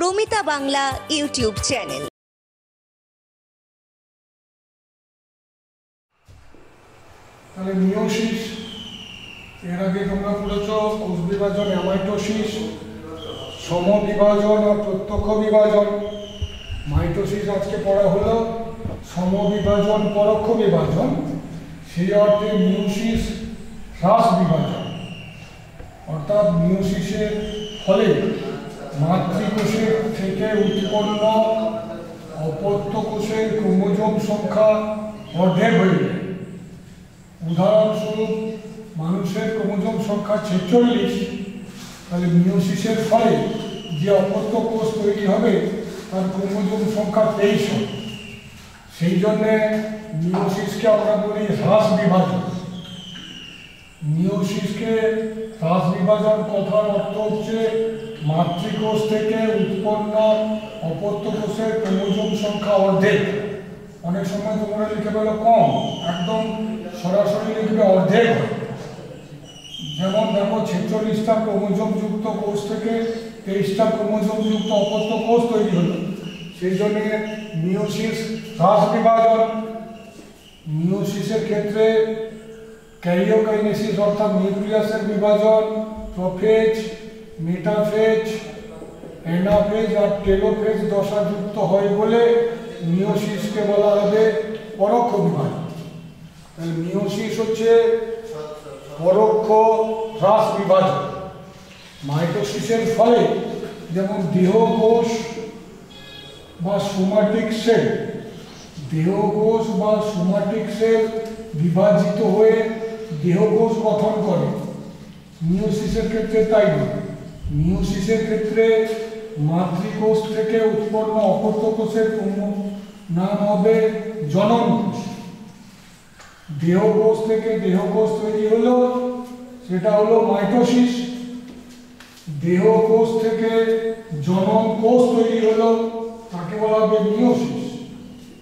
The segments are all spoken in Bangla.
Soumita Bangla YouTube channel. তাহলে মিয়োসিস, এর আগে তোমরা পড়েছ কোষ বিভাজন, অ্যামাইটোসিস, সমবিভাজন আর প্রত্যক্ষ বিভাজন। মাইটোসিস আজকে পড়া হলো সমবিভাজন, পরোক্ষ বিভাজন। সেই অর্থে মিয়োসিস হ্রাস বিভাজন, অর্থাৎ মিয়োসিসের ফলে মাতৃকোষের থেকে উৎপন্ন অপত্য কোষের ক্রোমোজোম সংখ্যা অর্ধেক হয়ে যায়। উদাহরণস্বরূপ মানুষের ক্রোমোজোম সংখ্যা 46, তাহলে মিয়োসিসের ফলে যে অপত্য কোষ তৈরি হবে তার ক্রোমোজোম সংখ্যা 23 হবে। সেই জন্যে মিয়োসিসকে আমরা বলি হ্রাস বিভাজন। মিয়োসিসকে হ্রাস বিভাজন কথার অর্থ হচ্ছে মাতৃকোষ থেকে উৎপন্ন অপত্য কোষের ক্রোমোজোম সংখ্যা অর্ধেক। অনেক সময় তোমরা লিখে বলো কম, একদম সরাসরি লিখবে অর্ধেক হয়। যেমন দেখো 46টা ক্রোমোজোম যুক্ত কোষ থেকে 23টা ক্রোমোজোম যুক্ত অপত্য কোষ তৈরি হলো। সেই জন্য মিয়োসিস হ্রাস বিভাজন। মিয়োসিসের ক্ষেত্রে ক্যারিওকাইনেসিস অর্থাৎ নিউক্লিয়াসের বিভাজন, প্রোফেজ, মেটাফেজ, অ্যানাফেজ আর টেলোফেজ দশা যুক্ত হয় বলে মিয়োসিসকে বলা হবে পরোক্ষ বিভাজন। তাহলে মিয়োসিস হচ্ছে পরোক্ষ হ্রাস বিভাজন। মাইটোসিসের ফলে যেমন দেহকোষ বা সোমাটিক সেল, দেহকোষ বা সোমাটিক সেল বিভাজিত হয়ে দেহকোষ গঠন করে, মিয়োসিসের ক্ষেত্রে তাই নয়। মিয়োসিসের ক্ষেত্রে মাতৃকোষ থেকে উৎপন্ন অপত্য কোষের নাম হবে জনন কোষ। দেহকোষ থেকে দেহকোষ তৈরি হলো, সেটা হলো মাইটোসিস। দেহকোষ থেকে জনন কোষ তৈরি হলো, তাকে বলা হবে মিয়োসিস।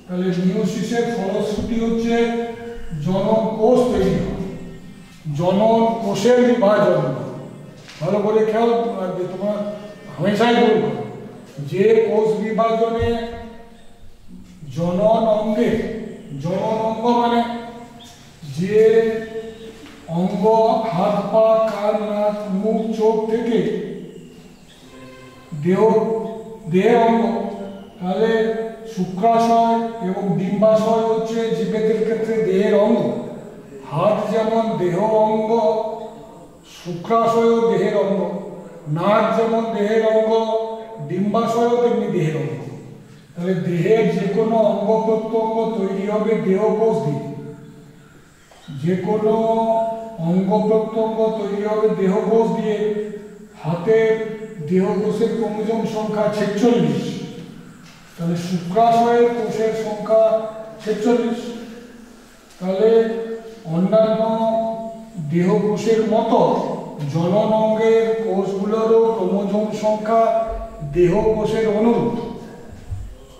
তাহলে মিয়োসিসের ফলশ্রুতি হচ্ছে জনন কোষ তৈরি হয়, জনন কোষের বিভাজন। ভালো করে খেয়াল রাখবে, তোমরা হামেশাই বলবো যে কোষ বিভাজনে জনন অঙ্গে, জনন অঙ্গ মানে যে অঙ্গ হাত পা কান নাক মুখ চোখ থেকে দেহের অঙ্গ, তাহলে শুক্রাশয় এবং ডিম্বাশয় হচ্ছে জীবেদের ক্ষেত্রে দেহের অঙ্গ। হাত যেমন দেহ অঙ্গ, শুক্রাশয়ও দেহের অঙ্গ। নাক যেমন দেহের অঙ্গ, ডিম্বাশয়ও তেমনি দেহের অঙ্গ। তাহলে দেহের যে কোনো অঙ্গ প্রত্যঙ্গ তৈরি হবে দেহকোষ দিয়ে। যে কোনো অঙ্গ প্রত্যঙ্গ তৈরি হবে দেহকোষ দিয়ে। হাতের দেহকোষের ক্রোমোজোম সংখ্যা 46, তাহলে শুক্রাশয়ের কোষের সংখ্যা 46। তাহলে অন্যান্য দেহকোষের মতো জনন অঙ্গের কোষগুলোরও ক্রোমোজোম সংখ্যা দেহকোষের অনুরূপ।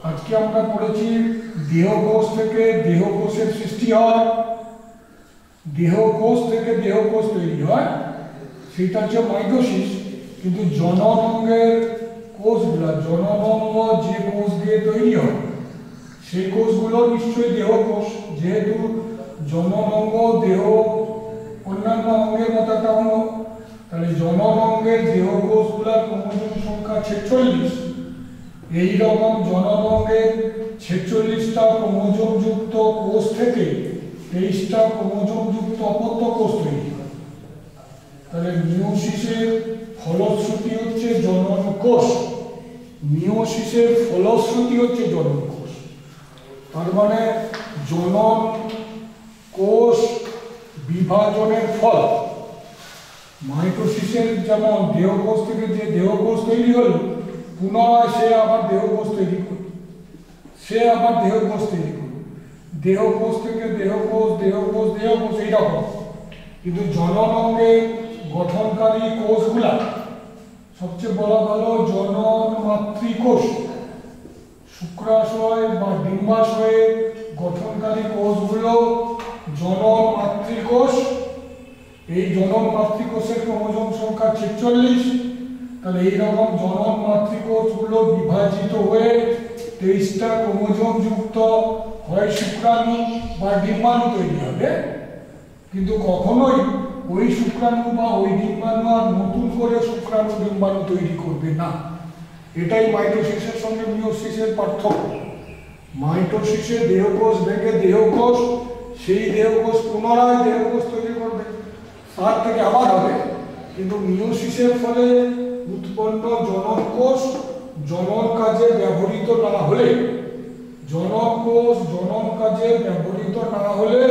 আজকে আমরা পড়েছি দেহকোষ থেকে দেহকোষের সৃষ্টি হয়, দেহকোষ থেকে দেহকোষ তৈরি হয়, সেটা হচ্ছে মাইটোসিস। কিন্তু জনন অঙ্গের কোষগুলো, জনন অঙ্গ যে কোষ দিয়ে তৈরি হয় সেই কোষগুলো নিশ্চয়ই দেহকোষ, যেহেতু জনন অঙ্গ দেহ অন্যান্য অঙ্গের মতো একটা অঙ্গ। তাহলে জনন অঙ্গের দেহকোষগুলোর ক্রোমোজোম সংখ্যা 46। এই রকম জনন অঙ্গের 46টা ক্রোমোজোম যুক্ত কোষ থেকে 23টা ক্রোমোজোম যুক্ত অপত্য কোষ তৈরি হয়। তাহলে মিয়োসিসের ফলশ্রুতি হচ্ছে জনন কোষ। মিয়োসিসের ফলশ্রুতি হচ্ছে জনন কোষ। তার মানে জনন কোষ বিভাজনের ফল। মাইটোসিসের যেমন দেহকোষ থেকে যে দেহকোষ তৈরি হল, পুনরায় সে আবার দেহকোষ তৈরি করল, সে আবার দেহকোষ তৈরি করল, দেহকোষ থেকে দেহকোষ, দেহকোষ, দেহকোষ, এইরকম। কিন্তু জনন অঙ্গের গঠনকারী কোষগুলা সবচেয়ে বলা ভালো জনন মাতৃকোষ। শুক্রাশয় বা ডিম্বাশয়ে গঠনকারী কোষগুলো জনন মাতৃকোষ। এই জনন মাতৃকোষের ক্রোমোজোম সংখ্যা 46। তাহলে এইরকম জনন মাতৃকোষগুলো বিভাজিত হয়ে 23টা ক্রোমোজোম যুক্ত হয় শুক্রাণু বা ডিম্বাণু তৈরি হবে, কিন্তু কখনোই ওই শুক্রাণু বা ওই ডিম্বাণু আর নতুন করে শুক্রাণু ডিম্বাণু তৈরি করবে না। এটাই মাইটোসিসের সঙ্গে মিয়োসিসের পার্থক্য। মাইটোসিসে দেহকোষ ভেঙে দেহকোষ, সেই দেহকোষ পুনরায় দেহকোষ তৈরি করবে, তার থেকে আবার হবে। কিন্তু মিয়োসিসের ফলে উৎপন্ন জনন কোষ জনন কাজে ব্যবহৃত না হলে, জনন কোষ জনন কাজে ব্যবহৃত না হলে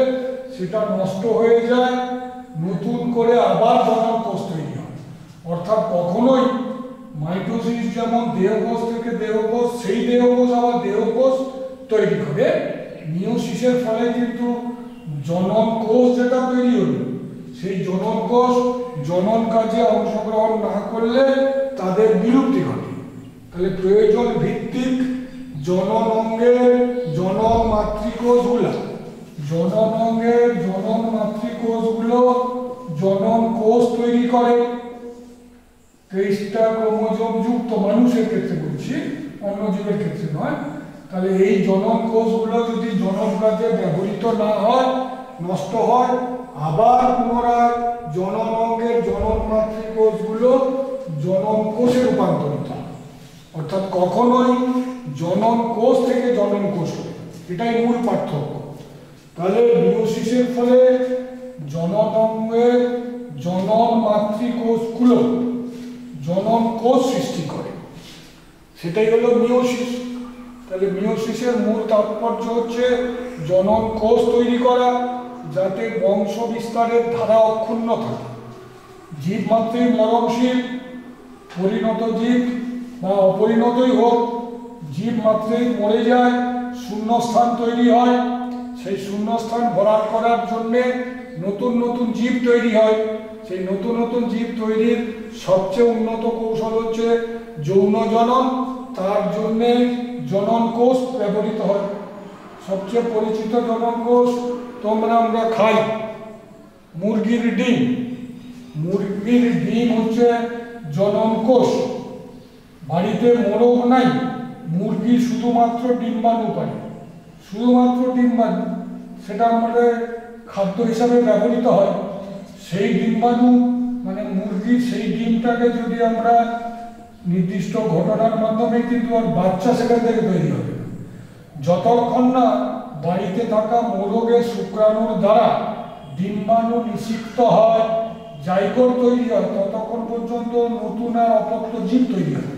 সেটা নষ্ট হয়ে যায়, নতুন করে আবার জনন কোষ তৈরি হয়। অর্থাৎ কখনোই মাইটোসিস যেমন দেহকোষ থেকে দেহকোষ, সেই দেহকোষ আবার দেহকোষ তৈরি করে, মিয়োসিসের ফলে কিন্তু জনন কোষ যেটা তৈরি হলো, সেই জনন কোষ জনন কাজে অংশগ্রহণ না করলে তাদের বিলুপ্তি ঘটে। তাহলে প্রয়োজন ভিত্তিক জনন অঙ্গের জনন মাতৃকোষগুলো, জনন অঙ্গের জনন মাতৃকোষগুলো জনন কোষ তৈরি করে 23টা ক্রোমোজোম যুক্ত, মানুষের ক্ষেত্রে বলছি, অন্য জীবের ক্ষেত্রে নয়। তাহলে এই জনন কোষগুলো যদি জনন কাজে ব্যবহৃত না হয়, নষ্ট হয়, আবার পুনরায় জনন অঙ্গের জনন মাতৃকোষগুলো জনন কোষে রূপান্তরিত হয়। অর্থাৎ কখনোই জনন কোষ থেকে জনন কোষ হয়, এটাই মূল পার্থক্য। তাহলে মিয়োসিসের ফলে জনন অঙ্গের জনন মাতৃকোষগুলো জনন কোষ সৃষ্টি করে, সেটাই হলো মিয়োসিস। তাহলে মিয়োসিসের মূল তাৎপর্য হচ্ছে জনন কোষ তৈরি করা, যাতে বংশ বিস্তারের ধারা অক্ষুণ্ণ থাকে। জীব মাত্রই মরণশীল, পরিণত জীব বা অপরিণতই হোক, জীব মাত্রই মরে যায়, শূন্যস্থান তৈরি হয়। সেই শূন্যস্থান ভরাট করার জন্যে নতুন নতুন জীব তৈরি হয়। সেই নতুন নতুন জীব তৈরির সবচেয়ে উন্নত কৌশল হচ্ছে যৌন জনন। তার জন্যে জনন কোষ ব্যবহৃত হয়। সবচেয়ে পরিচিত জনন কোষ আমরা খাই মুরগির ডিম। মুরগির ডিম হচ্ছে জনন কোষ। বাড়িতে মোরগ নাই, মুরগি শুধুমাত্র ডিম্বাণু পায়, শুধুমাত্র ডিম্বাণু, সেটা আমাদের খাদ্য হিসাবে ব্যবহৃত হয়। সেই ডিম্বাণু মানে মুরগির সেই ডিমটাকে যদি আমরা নির্দিষ্ট ঘটনার মাধ্যমে, কিন্তু আর বাচ্চা সেখান থেকে তৈরি হবে যতক্ষণ না বাড়িতে থাকা মোরগের শুক্রাণুর দ্বারা ডিম্বাণু নিষিক্ত হয়, জাইগোট তৈরি হয়, ততক্ষণ পর্যন্ত নতুন আর অপত্য জীব তৈরি হয়।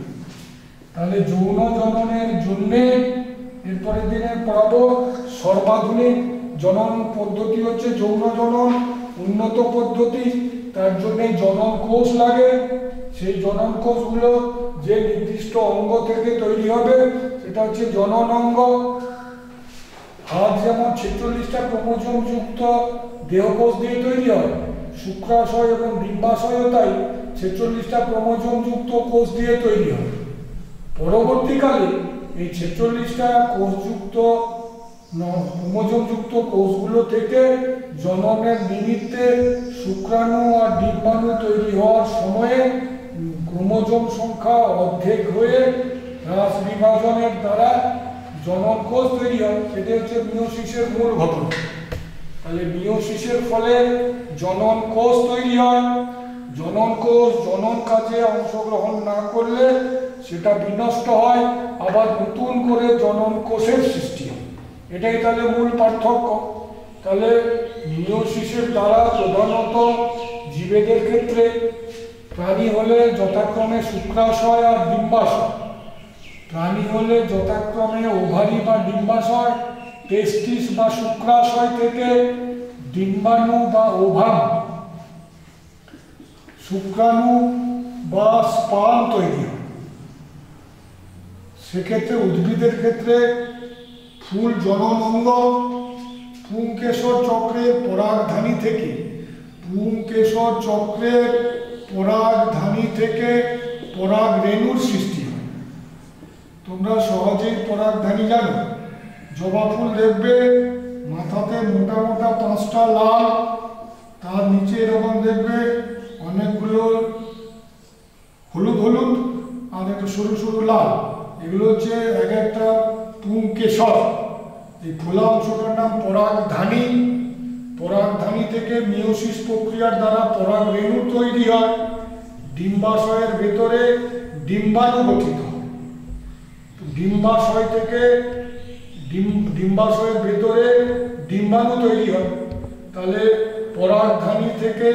তাহলে যৌন জননের জন্যে এরপরের দিনে পড়াবো সর্বাধুনিক জনন পদ্ধতি হচ্ছে যৌন জনন, উন্নত পদ্ধতি। তার জন্য জনন কোষ লাগে। সেই জনন কোষগুলো যে নির্দিষ্ট অঙ্গ থেকে তৈরি হবে সেটা হচ্ছে জনন অঙ্গ। হাত যেমন 46টা ক্রোমোজোম যুক্ত দেহকোষ দিয়ে তৈরি হয়, শুক্রাশয় এবং ডিম্বাশয়ও তাই 46টা ক্রোমোজোম যুক্ত কোষ দিয়ে তৈরি হয়। পরবর্তীকালে এই 46টা কোষযুক্ত ক্রোমোজোম যুক্ত কোষগুলো থেকে জননের নিমিত্তে শুক্রাণু আর ডিম্বাণু তৈরি হওয়ার সময়ে ক্রোমোজোম সংখ্যা অর্ধেক হয়ে হ্রাস বিভাজনের দ্বারা জনন কোষ তৈরি হয়। সেটা হচ্ছে মিয়োসিসের মূল ঘটনা। তাহলে মিয়োসিসের ফলে জনন কোষ তৈরি হয়। জনন কোষ জনন কাজে অংশগ্রহণ না করলে সেটা বিনষ্ট হয়, আবার নতুন করে জনন কোষের সৃষ্টি হয়। এটাই তাহলে মূল পার্থক্য। তাহলে মিয়োসিসের দ্বারা প্রধানত জীবেদের ক্ষেত্রে প্রাণী হলে যথাক্রমে শুক্রাশয় আর ডিম্বাশয়, প্রাণী হলে যথাক্রমে ওভারি বা ডিম্বাশয়, টেস্টিস বা শুক্রাশয় থেকে ডিম্বাণু বা ওভাম, শুক্রাণু বা স্পার্ম তৈরি হয়। সেক্ষেত্রে উদ্ভিদের ক্ষেত্রে ফুল জনন অঙ্গ, পুংকেশর চক্রের পরাগধানী থেকে, পুংকেশর চক্রের পরাগধানী থেকে পরাগ রেণুর সৃষ্টি হয়। তোমরা সহজেই পরাগধানী জানো। জবা ফুল দেখবে মাথাতে মোটা মোটা 5টা লাল, তার নিচে এরকম দেখবে অনেকগুলো হলুদ হলুদ আর একটু সরু সরু লাল, এগুলো হচ্ছে এক একটা পুংকেশর। এই খোলা অংশটার নাম পরাগধানী। পরাগধানী থেকে মিওসিস প্রক্রিয়ার দ্বারা পরাগ রেণু তৈরি হয়। ডিম্বাশয়ের ভেতরে ডিম্বাণু গঠিত হয়। ডিম্বাশয় থেকে ডিম্বাশয়ের ভেতরে ডিম্বাণু তৈরি হয়। তাহলে পরাগধানী থেকে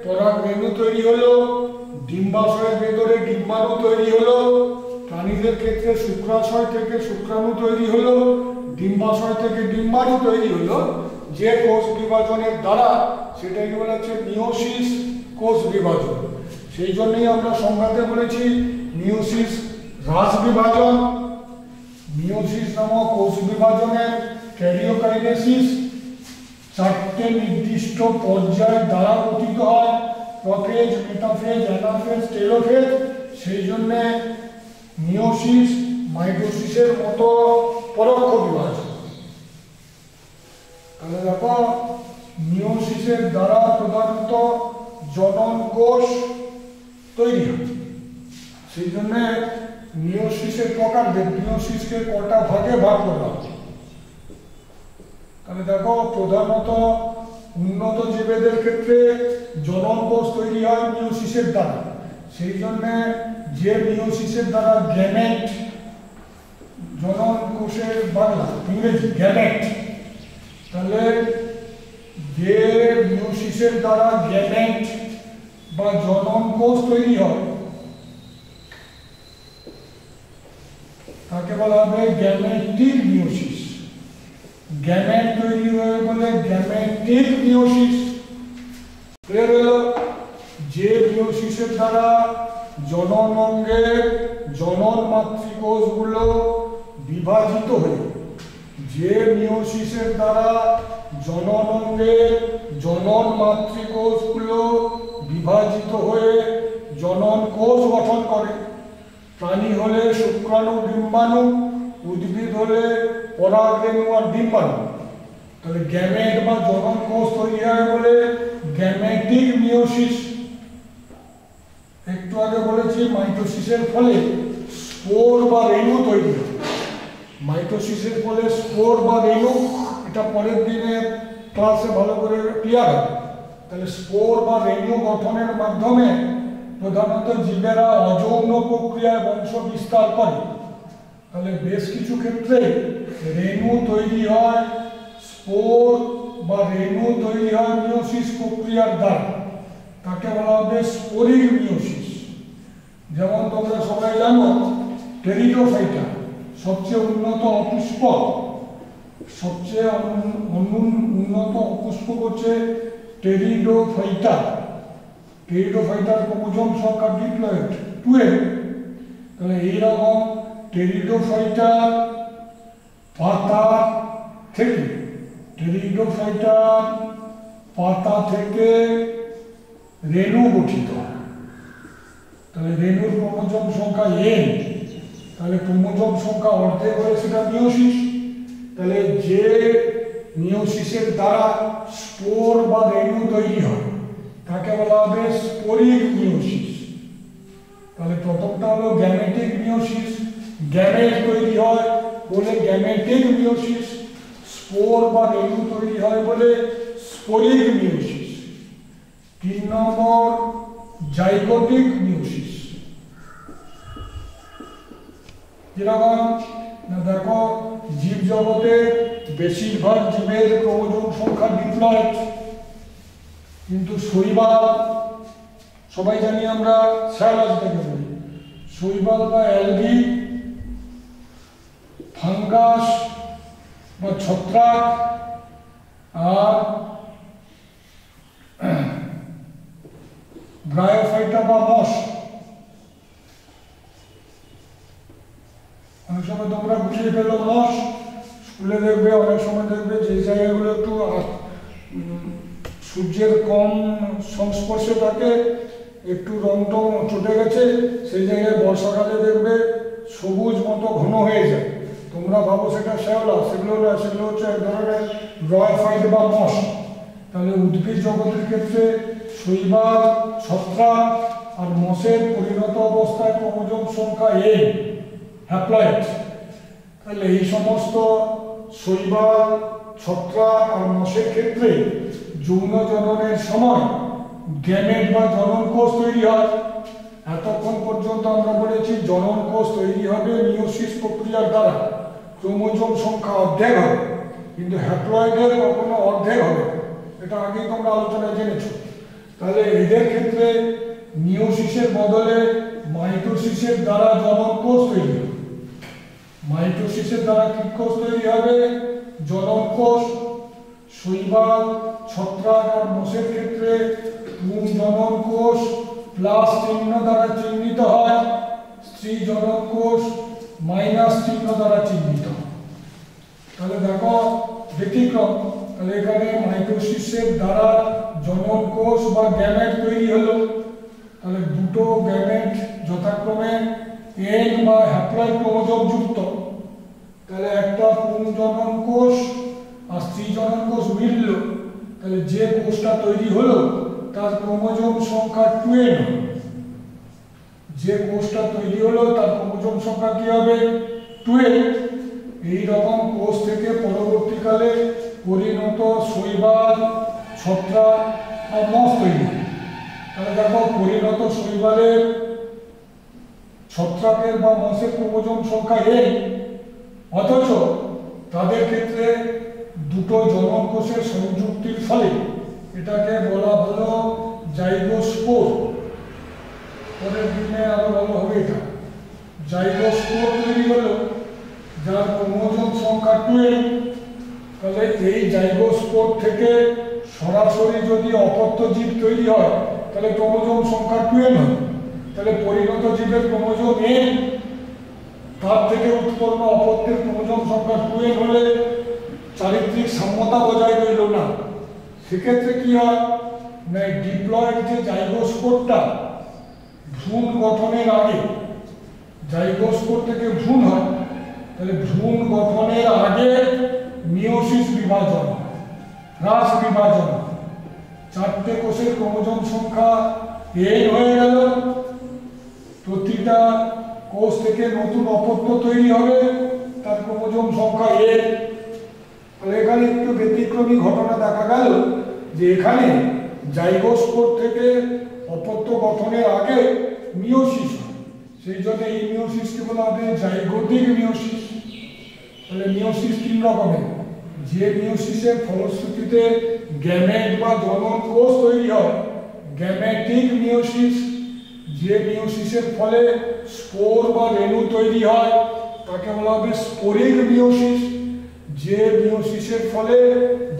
পরাগ রেণু তৈরি হলো, ডিম্বাশয়ের ভেতরে ডিম্বাণু তৈরি হলো। প্রাণীদের ক্ষেত্রে শুক্রাশয় থেকে শুক্রাণু তৈরি হলো, ডিম্বাশয় থেকে ডিম্বাণু তৈরি হলো। যে কোষ বিভাজনের দ্বারা সেটাকে বলা হচ্ছে মিওসিস কোষ বিভাজন। সেই জন্যই আমরা সংজ্ঞাতে বলেছি মিওসিস হ্রাস বিভাজন। মিওসিস নামক কোষ বিভাজনের ক্যারিওকাইনেসিস 4টে নির্দিষ্ট পর্যায় দ্বারা গঠিত হয়: প্রোফেজ, মেটাফেজ, অ্যানাফেজ, টেলোফেজ। সেই জন্য মিওসিস মাইটোসিসের মতো পরোক্ষ বিভাজন। তাহলে দেখো, মিওসিসের দ্বারা প্রধানত জনন কোষ তৈরি হয়। সেই জন্য মিওসিসের প্রকারভেদ, মিওসিসকে কটা ভাগে ভাগ করা হয়। তাহলে দেখো, প্রধানত উন্নত জীবেদের ক্ষেত্রে জনন কোষ তৈরি হয় মিওসিসের দ্বারা। সেই জন্য যে মিওসিসের দ্বারা গ্যামেট, জনন কোষের বাংলা ইংরেজি গ্যামেট, তাহলে যে মিওসিসের দ্বারা গ্যামেট বা জনন কোষ তৈরি হয় তাকে বলা হবে গ্যামেটিক মিওসিস। গ্যামেট তৈরি হয়ে বলে গ্যামেটিক মিওসিস। ক্লিয়ার হলো? যে মিওসিসের দ্বারা জনন অঙ্গের জনন মাতৃকোষগুলো বিভাজিত হয়ে, যে মিওসিসের দ্বারা জনন অঙ্গের জনন মাতৃকোষগুলো বিভাজিত হয়ে জনন কোষ গঠন করে। প্রাণী হলে শুক্রাণু ডিম্বাণু, উদ্ভিদ হলে পরাগ রেণু আর ডিম্বাণু। তাহলে গ্যামেট বা জনন কোষ তৈরি হয় বলে গ্যামেটিক মিওসিস। একটু আগে বলেছি মাইটোসিসের ফলে স্পোর বা রেণু তৈরি হয়। মাইটোসিসের ফলে স্পোর বা রেণু, এটা পরের দিনের ক্লাসে ভালো করে ক্লিয়ার হবে। তাহলে স্পোর বা রেণু গঠনের মাধ্যমে প্রধানত জীবেরা অযৌন প্রক্রিয়ায় বংশ বিস্তার করে। তাহলে বেশ কিছু ক্ষেত্রে রেণু তৈরি হয়, স্পোর বা রেণু তৈরি হয় মিওসিস প্রক্রিয়ার দ্বারা। তাকে বলা হবে স্পোরিক মিওসিস। যেমন তোমরা সবাই জানো টেরিডোফাইটা সবচেয়ে উন্নত অপুষ্পক, সবচেয়ে উন্নত অপুষ্পক হচ্ছে টেরিডোফাইটা। টেরিডোফাইটার ক্রোমোজোম সংখ্যা ডিপ্লয়েড 12। তাহলে এইরকম টেরিডোফাইটার পাতা থেকে, টেরিডোফাইটার পাতা থেকে রেণু গঠিত হয়। তাহলে রেণুর ক্রোমোজোম সংখ্যা n, তাহলে ক্রোমোজোম সংখ্যা অর্ধেক হলে সেটা মিওসিস। তাহলে যে মিওসিসের দ্বারা স্পোর বা রেণু তৈরি হয় তাকে বলা হবে স্পোরিক মিওসিস। তাহলে প্রথমটা হলো গ্যামেটিক মিওসিস, গ্যামেট তৈরি হয় বলে গ্যামেটিক মিওসিস। স্পোর বা রেণু তৈরি হয় বলে স্পোরিক মিওসিস। 3 নম্বর জাইগোটিক মিওসিস। যেরকম না দেখো, জীব জগতে বেশিরভাগ জীবের ক্রোমোজোম সংখ্যা ডিপ্লয়েড, কিন্তু শৈবাল, সবাই জানি আমরা স্যালাস থেকে বলি, শৈবাল বা অ্যালগি, ফাঙ্গাস বা ছত্রাক আর ব্রায়োফাইটা বা মস। অনেক সময় তোমরা বুঝিয়ে ফেলো মস, স্কুলে দেখবে অনেক সময় দেখবে যে জায়গাগুলো একটু সূর্যের কম সংস্পর্শে থাকে, একটু রং টং চটে গেছে, সেই জায়গায় বর্ষাকালে দেখবে সবুজ মতো ঘন হয়ে যায়। তোমরা ভাবো সেটা শ্যাওলা, সেগুলো না, সেগুলো হচ্ছে এক ধরনের ব্রায়োফাইট বা মস। তাহলে উদ্ভিদ জগতের ক্ষেত্রে শৈবাল, ছত্রাক আর মসের পরিণত অবস্থায় ক্রোমোজোম সংখ্যা n হ্যাপ্লয়েড। তাহলে এই সমস্ত শৈবাল, ছত্রাক আর মসের ক্ষেত্রে যৌন জননের সময় গ্যামেট বা জনন কোষ তৈরি হয়। এতক্ষণ পর্যন্ত আমরা বলেছি জনন কোষ তৈরি হবে মিয়োসিস প্রক্রিয়ার দ্বারা, ক্রোমোজোম সংখ্যা অর্ধেক হবে, কিন্তু হ্যাপ্লয়েডের কখনো অর্ধেক হবে, এটা আগেই তোমরা আলোচনায় জেনেছো। তাহলে এদের ক্ষেত্রে মিয়োসিসের বদলে মাইটোসিসের দ্বারা জনন কোষ তৈরি হবে। মাইটোসিসের দ্বারা কি কোষ তৈরি হবে? জনন কোষ। শৈবাল, ছত্রাক আর মসের ক্ষেত্রে পুং জনন কোষ প্লাস চিহ্ন দ্বারা চিহ্নিত হয়, স্ত্রী জনন কোষ মাইনাস চিহ্ন দ্বারা চিহ্নিত। তাহলে দেখো ব্যতিক্রম। তাহলে এখানে মাইটোসিসের দ্বারা জনন কোষ বা গ্যামেট তৈরি হলো। তাহলে দুটো গ্যামেট যথাক্রমে এন বা হ্যাপ্লয়েড ক্রোমোজোম যুক্ত। তাহলে একটা পুং জনন কোষ আর স্ত্রী জনন কোষ মিলল। তাহলে যে কোষটা তৈরি হলো তার ক্রোমোজোম সংখ্যা 2n। যে কোষটা তৈরি হলো তার ক্রোমোজোম সংখ্যা কি হবে? 2n। এই রকম কোষ থেকে পরবর্তীকালে পরিণত শৈবাল, ছত্রাক আর মস তৈরি হয়। তাহলে দেখো পরিণত শৈবালের, ছত্রাকের বা মসের ক্রোমোজোম সংখ্যা n, অথচ তাদের ক্ষেত্রে দুটো জনন কোষের সংযুক্তির ফলে এটাকে বলা হলো জাইগোস্পোর। পরের দিনে আরো ভালো হবে এটা। জাইগোস্পোর তৈরি হলো যার ক্রোমোজোম সংখ্যা 2n। তাহলে এই জাইগোস্পোর থেকে সরাসরি যদি অপত্য জীব তৈরি হয় তাহলে ক্রোমোজোম সংখ্যা 2n হয়। তাহলে পরিণত জীবের ক্রোমোজোম n, তার থেকে উৎপন্ন অপত্যের ক্রোমোজোম সংখ্যা 2n হলে চারিত্রিক সাম্যতা বজায় রইল না। সেক্ষেত্রে কি হয় না, ডিপ্লয়েড যে জাইগোস্পোরটা ভ্রূণ গঠনের আগে, জাইগোস্পোর থেকে ভ্রূণ হয়, তাহলে ভ্রূণ গঠনের আগে মিয়োসিস বিভাজন, হ্রাস বিভাজন, চারটে কোষের ক্রোমোজোম সংখ্যা n হয়ে গেল। প্রতিটা কোষ থেকে নতুন অপত্য তৈরি হবে, তার ক্রোমোজোম সংখ্যা n। তাহলে এখানে একটু ব্যতিক্রমী ঘটনা দেখা গেল যে এখানে জাইগোস্পোর থেকে অপত্য গঠনের আগে মিয়োসিস হয়, সেই জন্য এই মিয়োসিসকে বলা হবে জাইগোটিক মিয়োসিস। তাহলে মিয়োসিস তিন রকমের। যে মিয়োসিসের ফলশ্রুতিতে গ্যামেট বা জনন কোষ তৈরি হয় গ্যামেটিক মিয়োসিস। যে মিয়োসিসের ফলে স্পোর বা রেণু তৈরি হয় তাকে বলা হবে স্পোরিক মিয়োসিস। যে মিয়োসিসের ফলে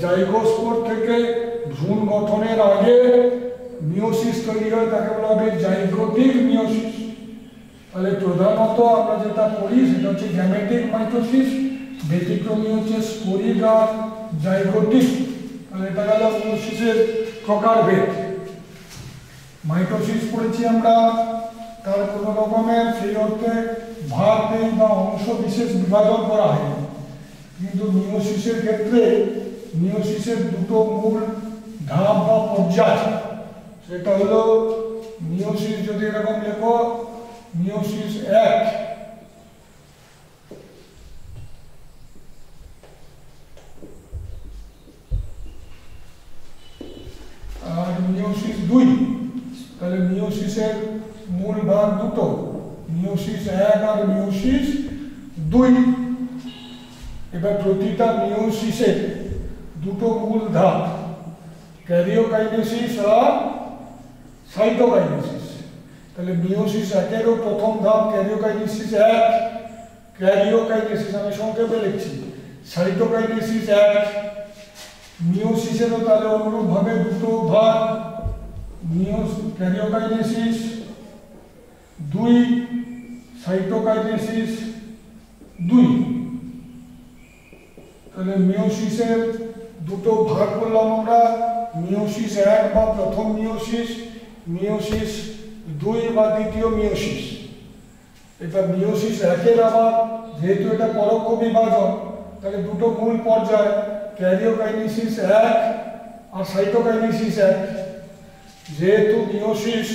জাইগোস্পোর থেকে ভ্রূণ গঠনের আগে মিয়োসিস তৈরি হয় তাকে বলা হবে জাইগোটিক মিয়োসিস। তাহলে প্রধানত আমরা যেটা পড়ি সেটা হচ্ছে গ্যামেটিক মাইটোসিস, ব্যতিক্রমী হচ্ছে স্পোরিক আর জাইগোটিক। তাহলে এটা গেল মিয়োসিসের প্রকারভেদ। মাইটোসিস পড়েছি আমরা, তার কোনো রকমের সেই অর্থে ভাগ নেই বা অংশ বিশেষ বিভাজন করা হয়নি। কিন্তু মিয়োসিসের ক্ষেত্রে মিয়োসিসের দুটো মূল ধাপ বা পর্যায়, সেটা হলো মিয়োসিস, যদি এরকম লেখো মিয়োসিস 1, আর মিয়োসিস 2। তাহলে মিয়োসিসের মূল ভাগ দুটো, মিয়োসিস 1 আর মিয়োসিস 2। এবার প্রতিটা মিয়োসিসের দুটো মূল ধাপ, ক্যারিওকাইনেসিস আর সাইটোকাইনেসিস। তাহলে মিয়োসিস 1-এরও প্রথম ধাপ ক্যারিওকাইনেসিস 1, ক্যারিওকাইনেসিস আমি সংক্ষেপে লিখছি, সাইটোকাইনেসিস 1। মিয়োসিসেরও তাহলে অনুরূপভাবে দুটো ভাগ, ক্যারিওকাইনেসিস 2, সাইটোকাইনেসিস 2। তাহলে মিয়োসিসের দুটো ভাগ করলাম আমরা, মিয়োসিস 1 বা প্রথম মিয়োসিস, মিয়োসিস 2 বা দ্বিতীয় মিয়োসিস। এটা মিয়োসিস 1-এর আবার যেহেতু এটা পরোক্ষ বিভাজন, তাহলে দুটো মূল পর্যায় ক্যারিওকাইনেসিস 1 আর সাইটোকাইনেসিস 1। যেহেতু মিয়োসিস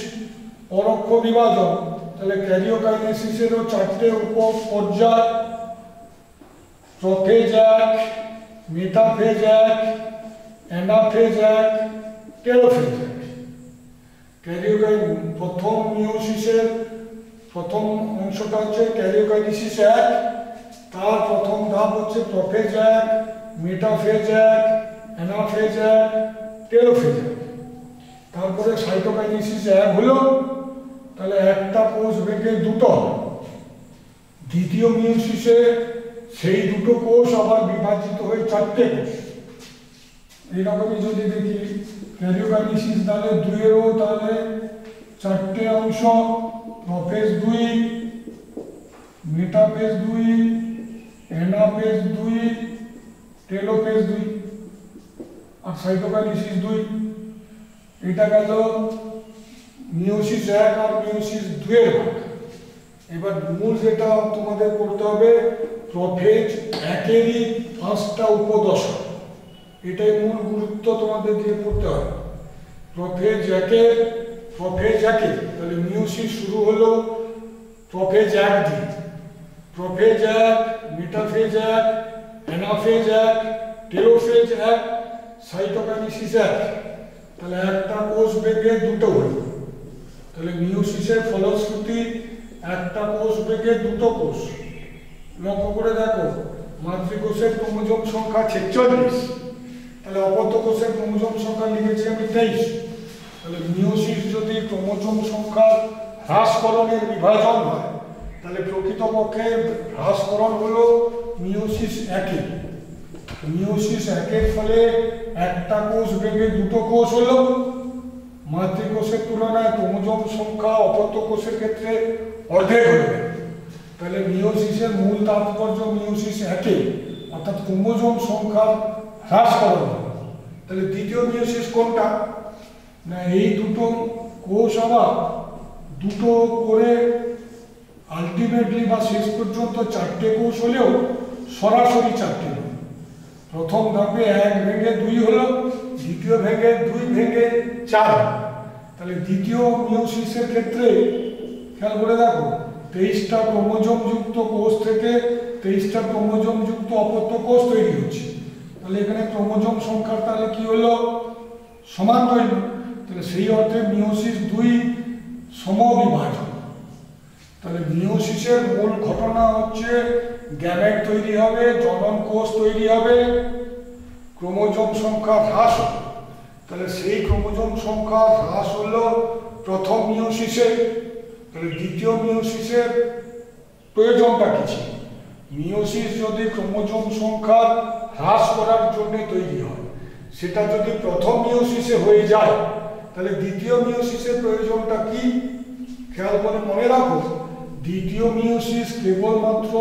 পরোক্ষ বিভাজন, তাহলে ক্যারিওকাইনেসিসেরও 4টে উপপর্যায়, প্রোফেজ 1, মেটাফেজ 1, অ্যানাফেজ 1, টেলোফেজ 1। প্রথম মিওসিসের প্রথম অংশটা হচ্ছে ক্যারিওকাইনেসিস 1, তার প্রথম ধাপ হচ্ছে প্রোফেজ 1, মেটাফেজ 1, অ্যানাফেজ 1, টেলোফেজ 1। তারপরে সাইটোকাইনেসিস 1 হলো, তাহলে একটা কোষ ভেঙে দুটো হবে। দ্বিতীয় মিওসিসে সেই দুটো কোষ আবার বিভাজিত হয়ে 4টে কোষ। এইরকমই যদি দেখি ক্যারিওকাইনেসিস তাহলে 2-এরও তাহলে 4টে অংশ, প্রোফেজ 2, মেটাফেজ 2, অ্যানাফেজ 2, টেলোফেজ 2 আর সাইটোকাইনেসিস 2। এটা গেল মিওসিস 1 আর মিওসিস 2 এর ভাগ। এবার মূল যেটা তোমাদের করতে হবে, প্রোফেজ 1-এরই 5টা উপদশা, এটাই মূল গুরুত্ব তোমাদের দিয়ে পড়তে হবে। প্রোফেজ 1-এর তাহলে মিওসিস শুরু হলো প্রোফেজ 1 দিয়ে, prophase 1, metaphase 1, anaphase 1, telophase 1, cytokinesis 1। তাহলে একটা কোষ ভেঙে দুটো হলো, তাহলে মিওসিসের ফলশ্রুতি একটা কোষ ভেঙে দুটো কোষ। লক্ষ্য করে দেখো, মাতৃকোষের ক্রোমোজোম সংখ্যা 46, তাহলে অপত্য কোষের ক্রোমোজোম সংখ্যা লিখেছি আমি 23। তাহলে মিওসিস যদি ক্রোমোজোম সংখ্যা হ্রাসকরণের বিভাজন হয়, তাহলে প্রকৃতপক্ষে হ্রাসকরণ হলো মিওসিস 1-এ। মিওসিস 1-এর ফলে একটা কোষ ভেঙে দুটো কোষ হলো। মাতৃকোষের তুলনায় ক্রোমোজোম সংখ্যা অপত্য কোষের ক্ষেত্রে অর্ধেক হয়ে গেল। তাহলে মিওসিসের মূল তাৎপর্য মিওসিস 1-এ, অর্থাৎ ক্রোমোজোম সংখ্যা হ্রাস করা। তাহলে দ্বিতীয় মিওসিস কোনটা না, এই দুটো কোষ আবার দুটো করে আলটিমেটলি বা শেষ পর্যন্ত 4টে কোষ হলেও সরাসরি 4টে নয়। প্রথম ধাপে 1 ভেঙে 2 হলো, দ্বিতীয় ভেঙে 2 ভেঙে 4। তাহলে দ্বিতীয় মিওসিসের ক্ষেত্রে খেয়াল করে দেখো, 23টা ক্রোমোজোম যুক্ত কোষ থেকে 23টা ক্রোমোজোম যুক্ত অপত্য কোষ তৈরি হচ্ছে। তাহলে এখানে ক্রোমোজোম সংখ্যা তাহলে কি হলো, সমান হইল। তাহলে সেই অর্থে মিওসিস 2 সমবিভাজন। তাহলে মিওসিসের মূল ঘটনা হচ্ছে গ্যামেট তৈরি হবে, জনন কোষ তৈরি হবে, ক্রোমোজোম সংখ্যা হ্রাস হবে। তাহলে সেই ক্রোমোজোম সংখ্যা হ্রাস হলো প্রথম মিওসিসে। তাহলে দ্বিতীয় মিওসিসের প্রয়োজনটা কি ছিল? মিওসিস যদি ক্রোমোজোম সংখ্যা হ্রাস করার জন্য তৈরি হয়, সেটা যদি প্রথম মিওসিসে হয়ে যায়, তাহলে দ্বিতীয় মিওসিসের প্রয়োজনটা কি? খেয়াল করে মনে রাখো, দ্বিতীয় মিওসিস কেবলমাত্র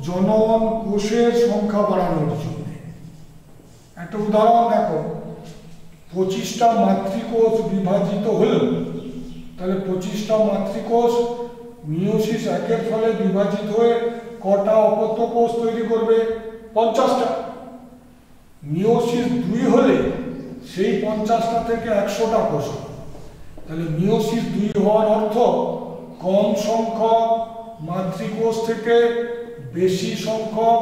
জনন কোষের সংখ্যা বাড়ানোর জন্য। একটা উদাহরণ দেখো, 25টা মাতৃকোষ বিভাজিত হলো, তাহলে 25টা মাতৃকোষ মিওসিস 1-এর ফলে বিভাজিত হয়ে কটা অপত্য কোষ তৈরি করবে? 50টা। মিওসিস 2 হলে সেই 50টা থেকে 100টা কোষ হবে। তাহলে মিওসিস 2 হওয়ার অর্থ কম সংখ্যক মাতৃকোষ থেকে বেশি সংখ্যক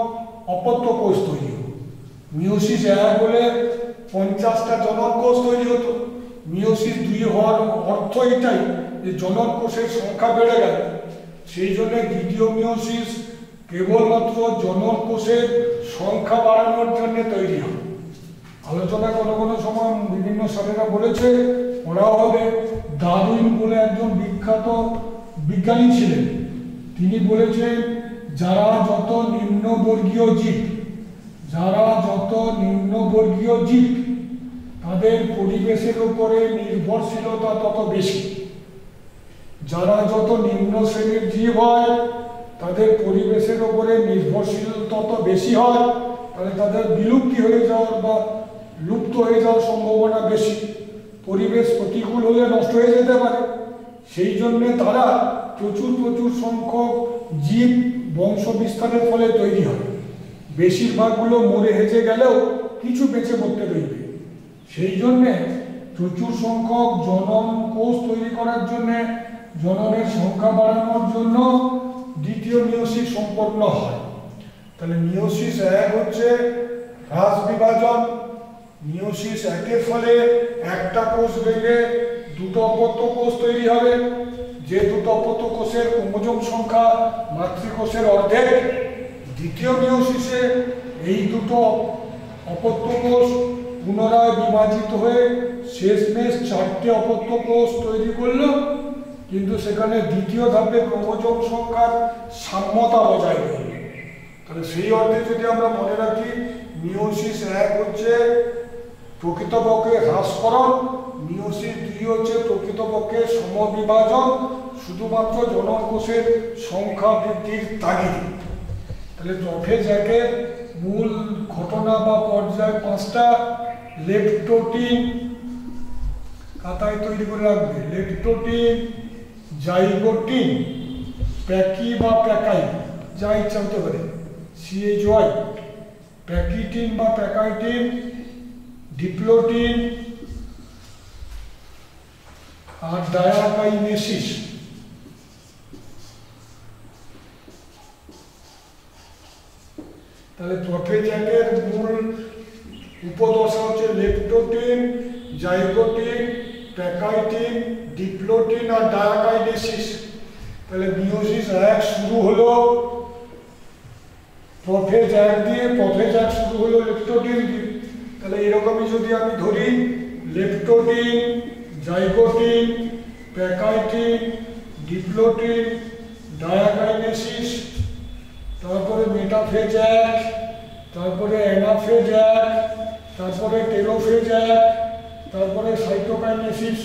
অপত্য কোষ তৈরি হবে। মিওসিস 1 হলে 50টা জনন কোষ তৈরি হতো। মিওসিস 2 হওয়ার অর্থ এটাই যে জনন কোষের সংখ্যা বেড়ে গেল। সেই জন্য দ্বিতীয় মিওসিস কেবলমাত্র জনন কোষের সংখ্যা বাড়ানোর জন্য তৈরি হয়। আলোচনা কোনো কোনো সময় বিভিন্ন স্যারেরা বলেছে, ওরাও হবে। ডারউইন বলে একজন বিখ্যাত বিজ্ঞানী ছিলেন, তিনি বলেছেন যারা যত নিম্নবর্গীয় জীব তাদের পরিবেশের উপরে নির্ভরশীলতা তত বেশি। যারা যত নিম্ন শ্রেণীর জীব হয় তাদের পরিবেশের উপরে নির্ভরশীল তত বেশি হয়, তাহলে তাদের বিলুপ্তি হয়ে যাওয়ার বা লুপ্ত হয়ে যাওয়ার সম্ভাবনা বেশি। পরিবেশ প্রতিকূল হলে নষ্ট হয়ে যেতে পারে। সেই জন্যে তারা প্রচুর সংখ্যক জীব বংশ বিস্তারের ফলে তৈরি হয়। বেশিরভাগগুলো মরে হেঁচে গেলেও কিছু বেঁচে পড়তে রইবে। সেই জন্যে প্রচুর সংখ্যক জনন কোষ তৈরি করার জন্যে জননের সংখ্যা বাড়ানোর জন্য দ্বিতীয় মিওসিস সম্পন্ন হয়। তাহলে মিওসিস এক হচ্ছে হ্রাস বিভাজন। মিওসিস একের ফলে একটা কোষ ভেঙে দুটো অপত্য কোষ তৈরি হবে। যে দুটো অপত্য কোষের ক্রোমোজোম সংখ্যা মাতৃকোষের অর্ধেক। দ্বিতীয় মিওসিসে এই দুটো অপত্য কোষ পুনরায় বিভাজিত হয়ে শেষমেশ চারটে অপত্য কোষ তৈরি করলো, কিন্তু সেখানে দ্বিতীয় ধাপে ক্রোমোজোম সংখ্যার সাম্যতা বজায় রইল। তাহলে সেই অর্থে যদি আমরা মনে রাখি, মিওসিস এক হচ্ছে প্রকৃতপক্ষে হ্রাসকরণ, মিওসিস দুই হচ্ছে প্রকৃতপক্ষে সমবিভাজন, শুধুমাত্র জনন কোষের সংখ্যা বৃদ্ধির তাগিদে। তাহলে প্রোফেজ একের মূল ঘটনা বা পর্যায় পাঁচটা। লেপ্টোটিন, খাতায় তৈরি করে রাখবে, লেপ্টোটিন, জাইগোটিন, প্যাকি বা প্যাকাই, যা ইচ্ছা হতে পারে, CHY, প্যাকিটিন বা প্যাকাইটিন, ডিপ্লোটিন আর ডায়াকাইনেসিস। তাহলে প্রোফেজ একের মূল উপদশা হচ্ছে লেপ্টোটিন, জাইগোটিন, প্যাকাইটিন, ডিপ্লোটিন আর ডায়াকাইনেসিস। তাহলে মিওসিস এক শুরু হলো প্রোফেজ এক দিয়ে, প্রোফেজ এক শুরু হলো লেপ্টোটিন দিয়ে। তাহলে এরকমই যদি আমি ধরি, leptotene, zygotene, pachytene, diplotene, diakinesis, তারপরে মেটাফেজ এক, তারপরে অ্যানাফেজ এক, তারপরে টেলোফেজ এক, তারপরে সাইটোকাইনেসিস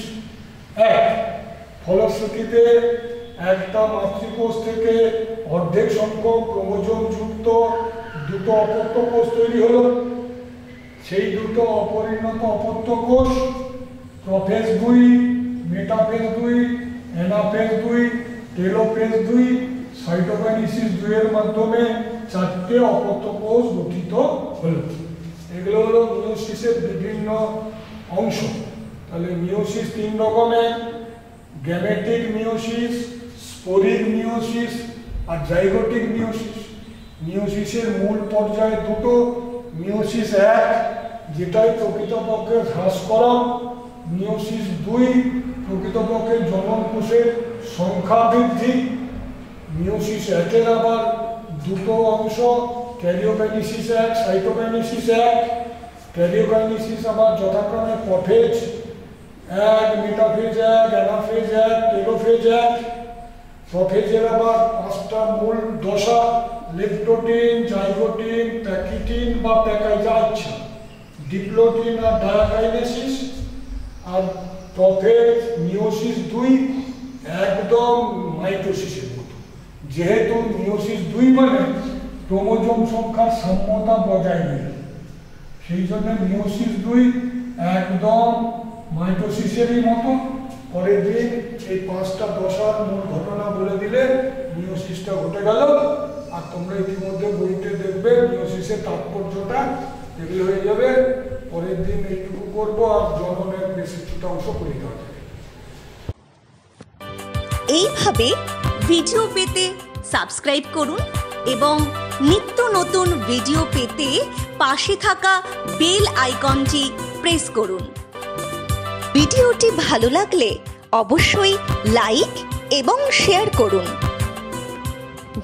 এক। ফলশ্রুতিতে একটা মাতৃকোষ থেকে অর্ধেক সংখ্যক ক্রোমোজোম যুক্ত দুটো অপত্য কোষ তৈরি হলো। সেই দুটো অপরিণত অপত্য কোষ prophase 2, metaphase 2, anaphase 2, telophase 2, cytokinesis 2 এর মাধ্যমে চারটে অপত্য কোষ গঠিত হলো। এগুলো হলো মিওসিসের বিভিন্ন অংশ। তাহলে মিওসিস তিন রকমের, গ্যামেটিক মিওসিস, স্পোরিক মিওসিস আর জাইগোটিক মিওসিস। মিওসিসের মূল পর্যায় দুটো, মিওসিস এক যেটাই প্রকৃতপক্ষে হ্রাসকরণ, মিওসিস 2 প্রকৃতপক্ষে জনন কোষের সংখ্যা বৃদ্ধি। মিওসিস একের আবার দুটো অংশ, ক্যারিওকাইনেসিস এক, সাইটোকাইনেসিস এক। ক্যারিওকাইনেসিস আবার যথাক্রমে প্রোফেজ এক, মেটাফেজ এক, অ্যানাফেজ এক, টেলোফেজ এক। প্রোফেজের আবার পাঁচটা মূল দশা, লেপ্টোটিন, জাইগোটিন, প্যাকিটিন বা প্যাকাই, যা ইচ্ছা, ডিপ্লোটিন আর ডায়াকাইনেসিস। আর প্রোফেজ মিওসিস 2 একদম মাইটোসিসের মতো, যেহেতু মিওসিস 2 মানে ক্রোমোজোম সংখ্যার সাম্যতা বজায় নেই, সেই জন্য মিওসিস 2 একদম মাইটোসিসেরই মতো। পরের দিন এই পাঁচটা দশার মূল ঘটনা বলে দিলে মিওসিসটা ঘটে গেল। আর তোমরা ইতিমধ্যে বইতে দেখবে মিওসিসের তাৎপর্যটা, এগুলো হয়ে যাবে। পরের দিন এইটুকু করবো, আর জননের বেশ কিছুটা অংশ করে দেওয়া যাবে। এইভাবে ভিডিও পেতে সাবস্ক্রাইব করুন এবং নিত্য নতুন ভিডিও পেতে পাশে থাকা বেল আইকনটি প্রেস করুন। ভিডিওটি ভালো লাগলে অবশ্যই লাইক এবং শেয়ার করুন।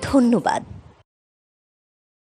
ধন্যবাদ।